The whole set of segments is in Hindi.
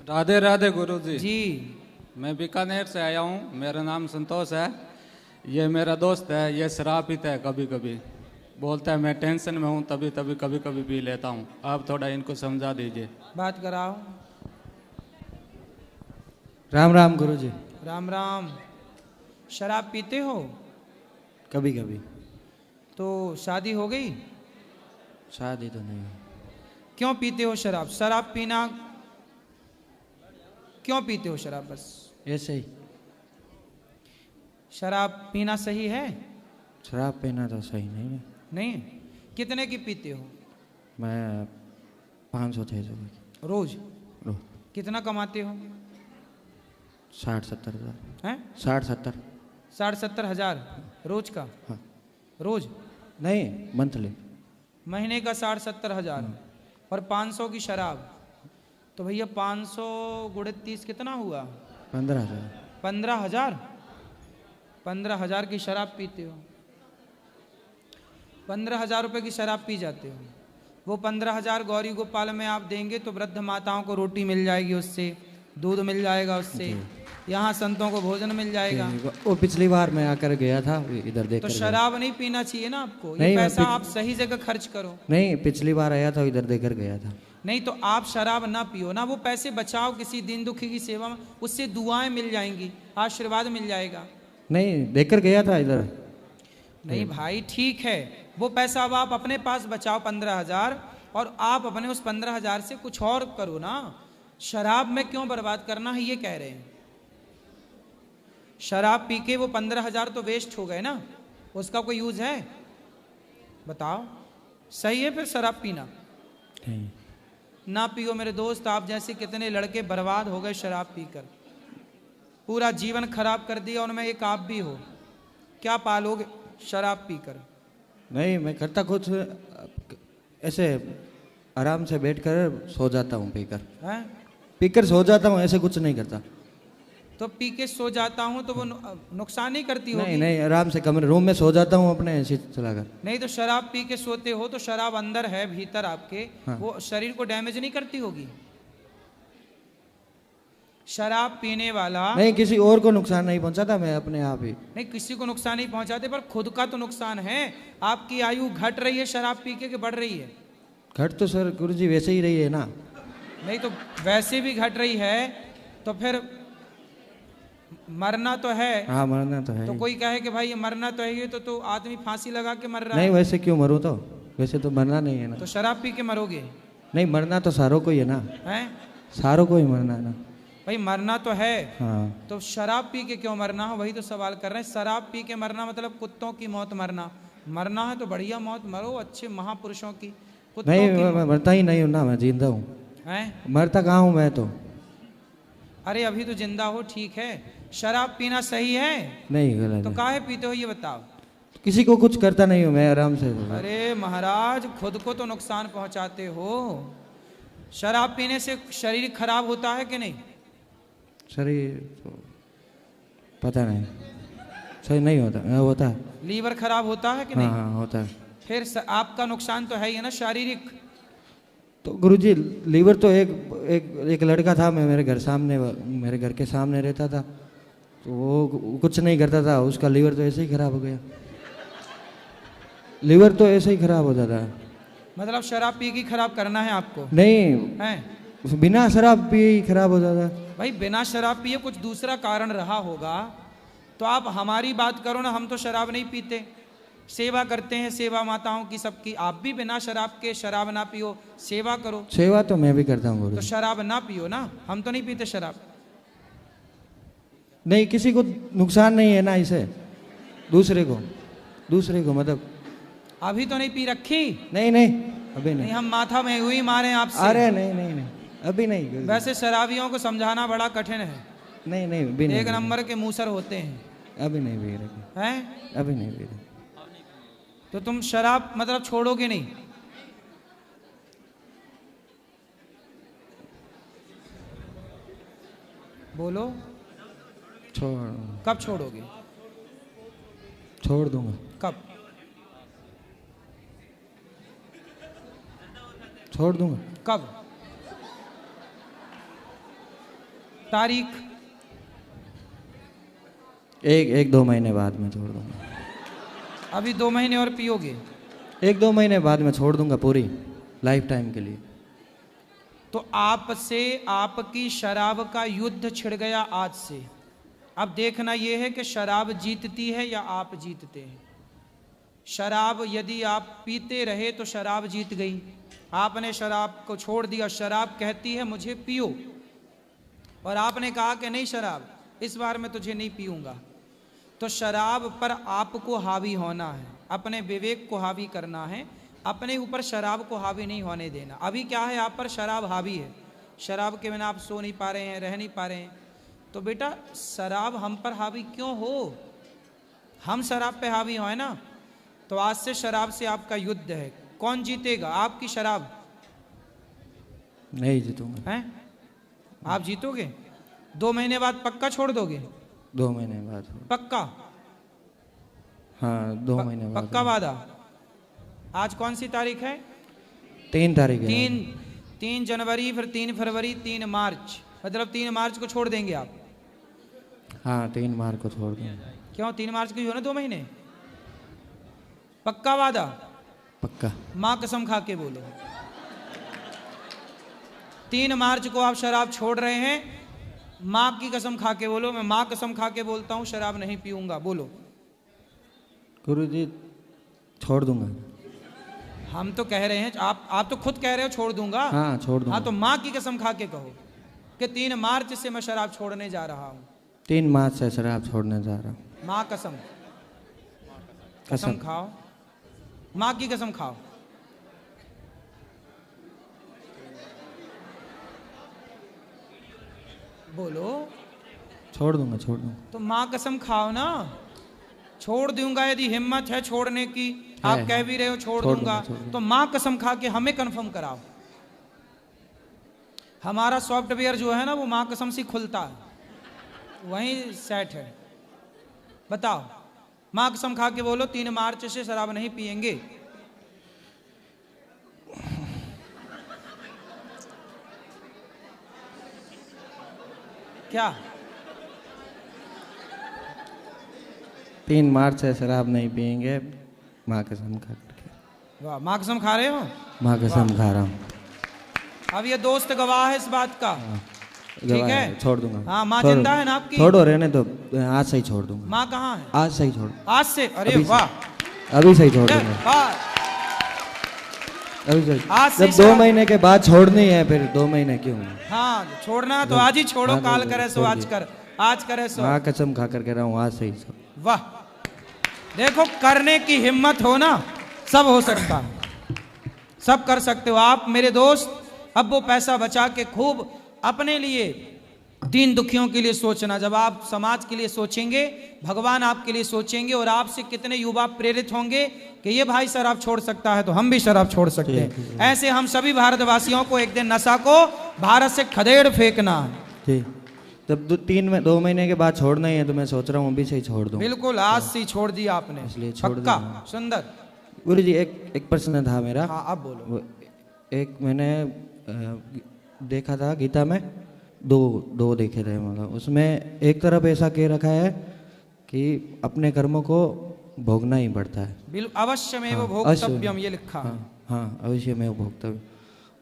राधे राधे गुरु जी। जी। मैं बीकानेर से आया हूँ, मेरा नाम संतोष है। ये मेरा दोस्त है, ये शराब पीता है कभी कभी, बोलता है मैं टेंशन में हूँ तभी तभी कभी कभी पी लेता हूँ। आप थोड़ा इनको समझा दीजिए। बात कराओ। राम राम गुरु जी। राम राम। शराब पीते हो? कभी कभी। तो शादी हो गई? शादी तो नहीं। क्यों पीते हो शराब? शराब पीना क्यों पीते हो शराब? बस ऐसे ही। शराब पीना सही है? शराब पीना तो सही नहीं है। नहीं। कितने की पीते हो? मैं 500-600 की रोज? रोज। कितना कमाते हो? 60-70 हज़ार। हैं? 60-70। 60-70 हजार रोज का? हाँ। रोज नहीं, मंथली। महीने का 60-70 हजार और 500 की शराब। तो भैया 500 गुणे 30 कितना हुआ? 15,000। 15,000। 15,000 की शराब पीते हो। 15,000 रुपये की शराब पी जाते हो। वो 15,000 गौरी गोपाल में आप देंगे तो वृद्ध माताओं को रोटी मिल जाएगी, उससे दूध मिल जाएगा, उससे यहाँ संतों को भोजन मिल जाएगा। वो पिछली बार मैं आकर गया था, इधर देख तो कर शराब नहीं पीना चाहिए ना आपको। ये नहीं, पैसा आप सही जगह खर्च करो। नहीं, पिछली बार आया था, इधर देकर गया था। नहीं तो आप शराब ना पियो ना, वो पैसे बचाओ किसी दीन दुखी की सेवा में, उससे दुआएं मिल जाएंगी, आशीर्वाद मिल जाएगा। नहीं, देकर गया था इधर। नहीं भाई ठीक है, वो पैसा अब आप अपने पास बचाओ 15,000 और आप अपने उस 15,000 से कुछ और करो ना। शराब में क्यों बर्बाद करना है ये कह रहे हैं। शराब पी के वो 15,000 तो वेस्ट हो गए ना, उसका कोई यूज है? बताओ। सही है फिर शराब पीना? नहीं। ना पियो मेरे दोस्त। आप जैसे कितने लड़के बर्बाद हो गए शराब पीकर, पूरा जीवन खराब कर दिया, उनमें एक आप भी हो। क्या पालोगे शराब पीकर? नहीं, मैं करता कुछ ऐसे आराम से बैठकर सो जाता हूँ पीकर। हैं? पीकर सो जाता हूँ, ऐसे कुछ नहीं करता। तो पी के सो जाता हूँ तो वो नुकसान ही करती होगी। नहीं नहीं, आराम से कमरे रूम में सो जाता हूँ अपने ऐसे चलाकर। नहीं तो शराब पी के सोते हो तो शराब अंदर है भीतर आपके, हाँ। वो शरीर को डैमेज नहीं करती होगी? शराब पीने वाला नहीं, किसी और को नुकसान नहीं पहुंचाता, मैं अपने आप ही। नहीं, किसी को नुकसान नहीं पहुंचाते, पर खुद का तो नुकसान है। आपकी आयु घट रही है शराब पी के बढ़ रही है? घट तो सर गुरु जी वैसे ही रही है ना। नहीं तो वैसे भी घट रही है तो फिर मरना तो है। हाँ, मरना तो है। तो कोई कहे कि भाई ये मरना तो है, ये तो आदमी फांसी लगा के मर रहा नहीं, है। वैसे क्यों मरूं? तो वैसे तो मरना नहीं है ना। तो शराब पी के मरोगे? नहीं, मरना तो सारों को ही है ना। हैं? सारों को ही मरना है ना। भाई मरना तो है। हाँ। तो शराब पी के क्यों मरना है, वही तो सवाल कर रहे हैं। शराब पी के मरना मतलब कुत्तों की मौत मरना। मरना है तो बढ़िया मौत मरो, अच्छे महापुरुषों की। कुत्तों नहीं, की मैं मरता ही नहीं हूँ ना, मैं जिंदा हूँ। हैं? मरता कहाँ हूँ मैं तो। अरे अभी तो जिंदा हो, ठीक है। शराब पीना सही है? नहीं, गलत तो है। काहे पीते हो ये बताओ? किसी को कुछ करता नहीं हूँ मैं, आराम से। अरे महाराज, खुद को तो नुकसान पहुंचाते हो। शराब पीने से शरीर खराब होता है कि नहीं? शरीर तो पता नहीं, सही नहीं होता। होता है। लीवर खराब होता है कि हाँ नहीं? हाँ, होता है। फिर आपका नुकसान तो है ही ना शारीरिक। तो गुरुजी, लीवर तो एक लड़का था, मैं मेरे घर के सामने रहता था, तो वो कुछ नहीं करता था, उसका लीवर तो ऐसे ही खराब हो गया। लीवर तो ऐसे ही खराब हो जाता है। मतलब शराब पी के खराब करना है आपको? नहीं, हैं? बिना शराब पिए ही खराब हो जाता है। भाई बिना शराब पिए कुछ दूसरा कारण रहा होगा तो आप हमारी बात करो ना। हम तो शराब नहीं पीते, सेवा करते हैं, सेवा माताओं की सबकी। आप भी बिना शराब के शराब ना पियो, सेवा करो। सेवा तो मैं भी करता हूँ तो गुरुजी। शराब ना पियो ना। हम तो नहीं पीते शराब। नहीं, किसी को नुकसान नहीं है ना इसे, दूसरे को मतलब। अभी तो नहीं पी रखी? नहीं नहीं, अभी नहीं, नहीं। हम माथा में हुई मारे आपसे। अरे नहीं नहीं नहीं, अभी नहीं गुरुजी। वैसे शराबियों को समझाना बड़ा कठिन है। नहीं नहीं, अभी नहीं। एक नंबर के मूसर होते हैं। अभी नहीं पी रही। हैं? अभी नहीं पी रही। तो तुम शराब मतलब छोड़ोगे नहीं? बोलो। कब छोड़ोगे? छोड़ दूंगा। कब? छोड़ दूंगा। कब? तारीख? एक 2 महीने बाद में छोड़ दूंगा। अभी 2 महीने और पियोगे? 1-2 महीने बाद में छोड़ दूंगा पूरी लाइफ टाइम के लिए। तो आपसे आपकी शराब का युद्ध छिड़ गया आज से। अब देखना यह है कि शराब जीतती है या आप जीतते हैं। शराब यदि आप पीते रहे तो शराब जीत गई। आपने शराब को छोड़ दिया, शराब कहती है मुझे पियो, और आपने कहा कि नहीं शराब इस बार मैं तुझे नहीं पीऊंगा। तो शराब पर आपको हावी होना है, अपने विवेक को हावी करना है, अपने ऊपर शराब को हावी नहीं होने देना। अभी क्या है, आप पर शराब हावी है, शराब के बिना आप सो नहीं पा रहे हैं, रह नहीं पा रहे हैं। तो बेटा शराब हम पर हावी क्यों हो, हम शराब पे हावी हो, है ना। तो आज से शराब से आपका युद्ध है। कौन जीतेगा? आपकी शराब? नहीं जीतूंगा। हैं? आप जीतोगे? 2 महीने बाद पक्का छोड़ दोगे? 2 महीने बाद। पक्का? हाँ 2 महीने बाद। पक्का वादा? आज कौन सी तारीख है? 3 तारीख है। 3 जनवरी, फिर 3 फरवरी, 3 मार्च, मतलब 3 मार्च को छोड़ देंगे आप? हाँ 3 मार्च को छोड़ दूंगा। क्यों 3 मार्च को ही हो ना 2 महीने? पक्का वादा? पक्का। माँ कसम खा के बोलो। 3 मार्च को आप शराब छोड़ रहे हैं, माँ की कसम खा के बोलो। मैं माँ कसम खा के बोलता हूँ शराब नहीं पीऊंगा, बोलो। गुरुजी छोड़ दूंगा। हम तो कह रहे हैं, आप तो खुद कह रहे हो छोड़ दूंगा। हाँ छोड़ दूंगा। हाँ तो माँ की कसम खा के कहो कि 3 मार्च से मैं शराब छोड़ने जा रहा हूँ। 3 मार्च से शराब छोड़ने जा रहा हूँ। माँ कसम, कसम खाओ, माँ की कसम खाओ। बोलो। छोड़ दूंगा, छोड़ दूंगा। तो माँ कसम खाओ ना। छोड़ दूंगा यदि हिम्मत है छोड़ने की, आप कह भी रहे हो छोड़ दूंगा, तो माँ कसम खा के हमें कंफर्म कराओ। हमारा सॉफ्टवेयर जो है ना वो माँ कसम से खुलता है, वहीं सेट है। बताओ, माँ कसम खा के बोलो 3 मार्च से शराब नहीं पिएंगे। क्या? 3 मार्च से शराब नहीं पिएंगे, माँ कसम खा करके। वाह, माँ कसम खा रहे हो? माँ कसम खा रहा हूँ। अब ये दोस्त गवाह है इस बात का। ठीक है, छोड़ दूंगा। हाँ माँ जिंदा है ना आपकी? छोड़ो, रहने तो आज से ही छोड़ दूंगा। माँ कहाँ है? आज से ही छोड़। आज से? अरे वाह, अभी से ही छोड़ दूंगा। अभी से। आज से जब 2 महीने के बाद छोड़नी है, फिर 2 महीने क्यों? हाँ छोड़ना तो आज ही छोड़ो। काल करे सो आज कर, आज करे सो। माँ कसम खा कर कह रहा हूँ, आज से ही। वाह, देखो करने की हिम्मत हो ना, सब हो सकता है, सब कर सकते हो आप मेरे दोस्त। अब वो पैसा बचा के खूब अपने लिए, दीन दुखियों के लिए सोचना। जब आप समाज के लिए सोचेंगे, भगवान आपके लिए सोचेंगे, और आपसे कितने युवा प्रेरित होंगे कि ये भाई शराब छोड़ सकता है तो हम भी शराब छोड़ सकते हैं। ऐसे हम सभी भारतवासियों को एक दिन नशा को भारत से खदेड़ फेंकना है। जब 2 महीने के बाद छोड़ना ही है तो मैं सोच रहा हूँ अभी से ही छोड़ दूँ। बिल्कुल, आज से ही छोड़ दिया आपने, इसलिए छोड़ पक्का? दूंगा। सुंदर। गुरुजी एक प्रश्न था मेरा। हाँ अब बोलो। एक मैंने देखा था गीता में, दो देखे थे, मतलब उसमें एक तरफ ऐसा कह रखा है कि अपने कर्मों को भोगना ही पड़ता है। बिल्कुल, अवश्य में वो भोक्तव्यम, ये लिखा है। हाँ अवश्य में वो भोक्तव्य।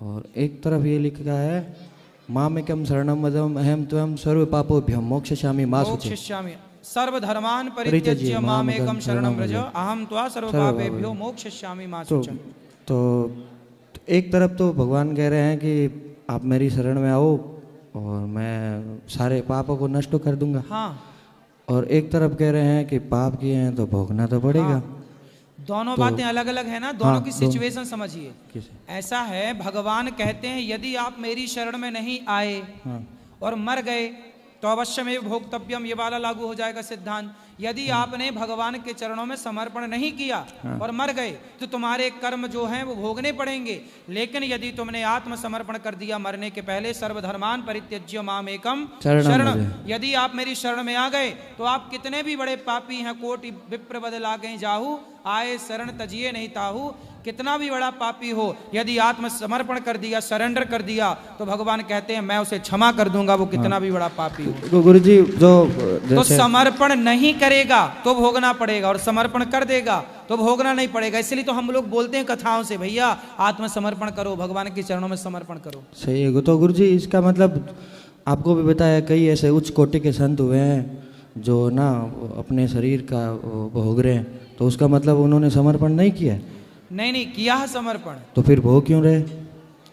और एक तरफ ये लिखा है मामेकं शरणं वदम अहं त्वं सर्व पापोभ्यं मोक्षयिष्यामि मा शुचे। मोक्षयिष्यामि सर्वधर्मान् परित्यज्य मामेकं शरणं व्रज अहं त्वा सर्वपापेभ्यो मोक्षयिष्यामि मा शुचे। तो एक तरफ तो भगवान कह रहे हैं कि आप मेरी शरण में आओ और मैं सारे पापों को नष्ट कर दूंगा। हाँ। और एक तरफ कह रहे हैं कि पाप किए हैं तो भोगना तो पड़ेगा। हाँ। दोनों बातें अलग अलग है ना, दोनों की सिचुएशन समझिए। ऐसा है, भगवान कहते हैं यदि आप मेरी शरण में नहीं आए और मर गए तो अवश्य में भोक्तव्यम, ये वाला लागू हो जाएगा सिद्धांत। यदि आपने भगवान के चरणों में समर्पण नहीं किया और मर गए तो तुम्हारे कर्म जो हैं वो भोगने पड़ेंगे। लेकिन यदि तुमने आत्मसमर्पण कर दिया मरने के पहले, सर्वधर्मान परित्यज्य मामेकं शरण, यदि आप मेरी शरण में आ गए तो आप कितने भी बड़े पापी हैं, कोटि विप्र बद लागे जाहू, आए शरण तजिए नहीं ताहू, कितना भी बड़ा पापी हो, यदि आत्मसमर्पण कर दिया, सरेंडर कर दिया, तो भगवान कहते हैं मैं उसे क्षमा कर दूंगा, वो कितना भी बड़ा पापी हो। तो गुरु जी जो तो समर्पण नहीं करेगा तो भोगना पड़ेगा, और समर्पण कर देगा तो भोगना नहीं पड़ेगा। इसलिए तो हम लोग बोलते हैं कथाओं से, भैया आत्मसमर्पण करो, भगवान के चरणों में समर्पण करो। सही है। तो गुरु जी इसका मतलब आपको भी बताया, कई ऐसे उच्च कोटि के संत हुए हैं जो ना अपने शरीर का भोग रहे हैं, तो उसका मतलब उन्होंने समर्पण नहीं किया? नहीं किया है समर्पण। तो फिर भोग क्यों रहे?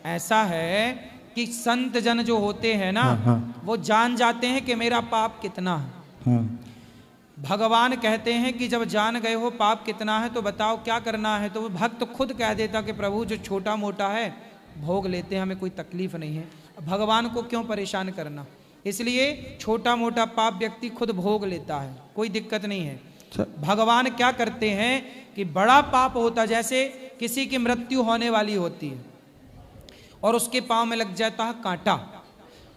ऐसा है कि संत जन जो होते हैं ना, हाँ। वो जान जाते हैं कि मेरा पाप कितना है। हाँ। भगवान कहते हैं कि जब जान गए हो पाप कितना है तो बताओ क्या करना है, तो वो भक्त खुद कह देता कि प्रभु जो छोटा मोटा है भोग लेते हैं, हमें कोई तकलीफ नहीं है, भगवान को क्यों परेशान करना। इसलिए छोटा मोटा पाप व्यक्ति खुद भोग लेता है, कोई दिक्कत नहीं है। भगवान क्या करते हैं कि बड़ा पाप होता, जैसे किसी की मृत्यु होने वाली होती है और उसके पांव में लग जाता है कांटा,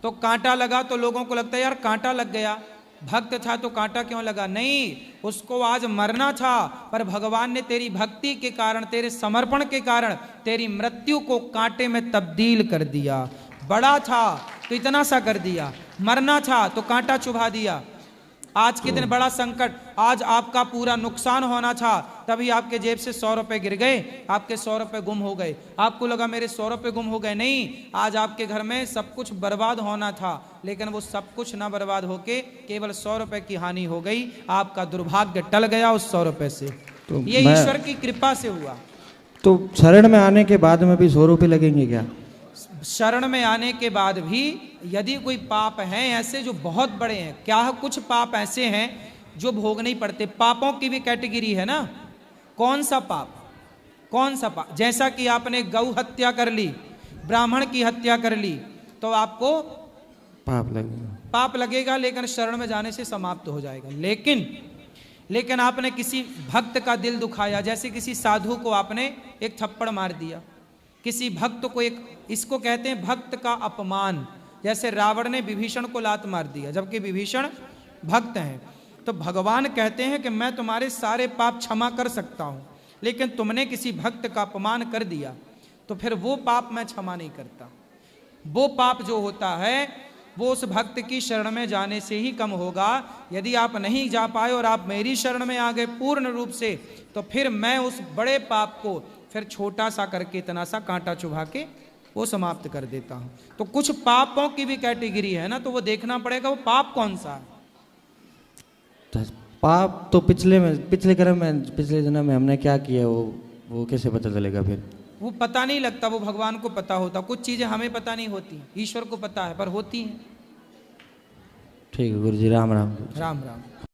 तो कांटा लगा तो लोगों को लगता है यार कांटा लग गया, भक्त था तो कांटा क्यों लगा। नहीं, उसको आज मरना था, पर भगवान ने तेरी भक्ति के कारण, तेरे समर्पण के कारण तेरी मृत्यु को कांटे में तब्दील कर दिया। बड़ा था तो इतना सा कर दिया, मरना था तो कांटा चुभा दिया। आज के दिन बड़ा संकट, आज आपका पूरा नुकसान होना था, तभी आपके जेब से 100 रुपए गिर गए, आपके 100 रुपए गुम हो गए, आपको लगा मेरे 100 रुपए गुम हो गए। नहीं, आज आपके घर में सब कुछ बर्बाद होना था, लेकिन वो सब कुछ ना बर्बाद होके केवल 100 रुपए की हानि हो गई, आपका दुर्भाग्य टल गया उस 100 रुपए से। तो ये ईश्वर की कृपा से हुआ। तो शरण में आने के बाद में भी 100 रुपये लगेंगे क्या? शरण में आने के बाद भी यदि कोई पाप हैं ऐसे जो बहुत बड़े हैं, क्या है, कुछ पाप ऐसे हैं जो भोग नहीं पड़ते। पापों की भी कैटेगरी है ना, कौन सा पाप, कौन सा पाप। जैसा कि आपने गौ हत्या कर ली, ब्राह्मण की हत्या कर ली, तो आपको पाप लगेगा, लेकिन शरण में जाने से समाप्त हो जाएगा। लेकिन आपने किसी भक्त का दिल दुखाया, जैसे किसी साधु को आपने एक थप्पड़ मार दिया, किसी भक्त को एक, इसको कहते हैं भक्त का अपमान। जैसे रावण ने विभीषण को लात मार दिया, जबकि विभीषण भक्त हैं, तो भगवान कहते हैं कि मैं तुम्हारे सारे पाप क्षमा कर सकता हूं, लेकिन तुमने किसी भक्त का अपमान कर दिया तो फिर वो पाप मैं क्षमा नहीं करता। वो पाप जो होता है वो उस भक्त की शरण में जाने से ही कम होगा। यदि आप नहीं जा पाए और आप मेरी शरण में आ गए पूर्ण रूप से, तो फिर मैं उस बड़े पाप को फिर छोटा सा करके, इतना सा कांटा चुभा के वो समाप्त कर देता हूं। तो कुछ पापों की भी कैटेगरी है ना, तो वो देखना पड़ेगा वो पाप कौन सा है। पाप तो पिछले कर्म में, पिछले जन्म में हमने क्या किया, वो कैसे पता चलेगा फिर? वो पता नहीं लगता, वो भगवान को पता होता। कुछ चीजें हमें पता नहीं होती, ईश्वर को पता है, पर होती हैं। ठीक है गुरु जी, राम राम। राम राम।